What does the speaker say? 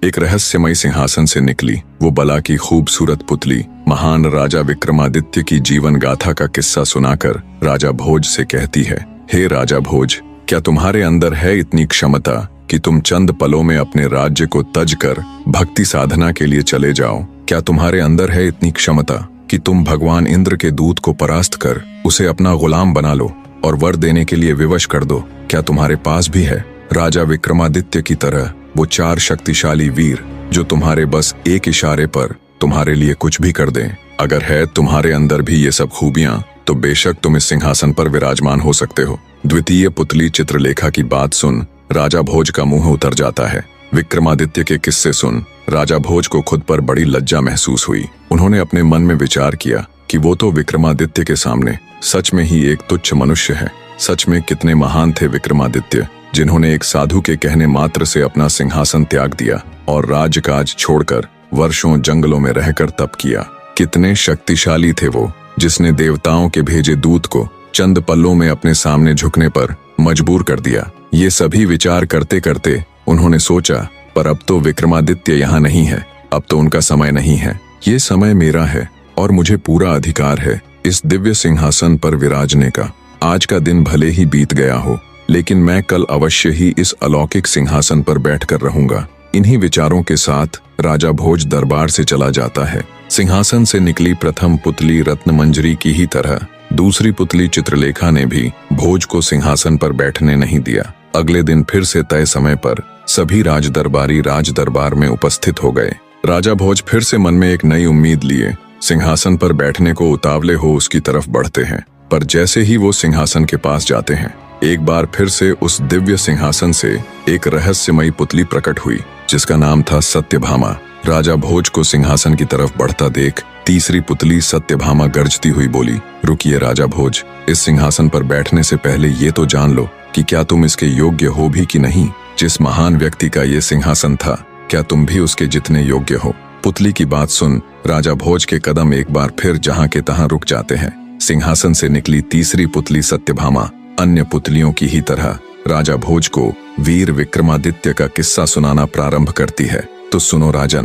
एक रहस्यमय सिंहासन से निकली वो बला की खूबसूरत पुतली महान राजा विक्रमादित्य की जीवन गाथा का किस्सा सुनाकर राजा भोज से कहती है, हे राजा भोज, क्या तुम्हारे अंदर है इतनी क्षमता कि तुम चंद पलों में अपने राज्य को तज कर भक्ति साधना के लिए चले जाओ? क्या तुम्हारे अंदर है इतनी क्षमता कि तुम भगवान इंद्र के दूत को परास्त कर उसे अपना गुलाम बना लो और वर देने के लिए विवश कर दो? क्या तुम्हारे पास भी है राजा विक्रमादित्य की तरह वो 4 शक्तिशाली वीर जो तुम्हारे बस एक इशारे पर तुम्हारे लिए कुछ भी कर दें? अगर है तुम्हारे अंदर भी ये सब खूबियां तो बेशक तुम इस सिंहासन पर विराजमान हो सकते हो। द्वितीय पुतली चित्रलेखा की बात सुन राजा भोज का मुंह उतर जाता है। विक्रमादित्य के किस्से सुन राजा भोज को खुद पर बड़ी लज्जा महसूस हुई। उन्होंने अपने मन में विचार किया कि वो तो विक्रमादित्य के सामने सच में ही एक तुच्छ मनुष्य है। सच में कितने महान थे विक्रमादित्य, जिन्होंने एक साधु के कहने मात्र से अपना सिंहासन त्याग दिया और राजकाज छोड़कर वर्षों जंगलों में रहकर तप किया। कितने शक्तिशाली थे वो, जिसने देवताओं के भेजे दूत को चंद पलों में अपने सामने झुकने पर मजबूर कर दिया। ये सभी विचार करते करते उन्होंने सोचा, पर अब तो विक्रमादित्य यहाँ नहीं है, अब तो उनका समय नहीं है। ये समय मेरा है और मुझे पूरा अधिकार है इस दिव्य सिंहासन पर विराजने का। आज का दिन भले ही बीत गया हो, लेकिन मैं कल अवश्य ही इस अलौकिक सिंहासन पर बैठकर रहूंगा। इन्हीं विचारों के साथ राजा भोज दरबार से चला जाता है। सिंहासन से निकली प्रथम पुतली रत्नमंजरी की ही तरह दूसरी पुतली चित्रलेखा ने भी भोज को सिंहासन पर बैठने नहीं दिया। अगले दिन फिर से तय समय पर सभी राजदरबारी राज दरबार में उपस्थित हो गए। राजा भोज फिर से मन में एक नई उम्मीद लिए सिंहासन पर बैठने को उतावले हो उसकी तरफ बढ़ते हैं। पर जैसे ही वो सिंहासन के पास जाते हैं, एक बार फिर से उस दिव्य सिंहासन से एक रहस्यमयी पुतली प्रकट हुई जिसका नाम था सत्यभामा। राजा भोज को सिंहासन की तरफ बढ़ता देख तीसरी पुतली सत्यभामा गरजती हुई बोली, रुकिए राजा भोज, इस सिंहासन पर बैठने से पहले ये तो जान लो कि क्या तुम इसके योग्य हो भी कि नहीं। जिस महान व्यक्ति का ये सिंहासन था, क्या तुम भी उसके जितने योग्य हो? पुतली की बात सुन राजा भोज के कदम एक बार फिर जहां के तहां रुक जाते हैं। सिंहासन से निकली तीसरी पुतली सत्यभामा अन्य पुतलियों की ही तरह राजा भोज को वीर विक्रमादित्य का किस्सा सुनाना प्रारंभ करती है। तो सुनो राजन।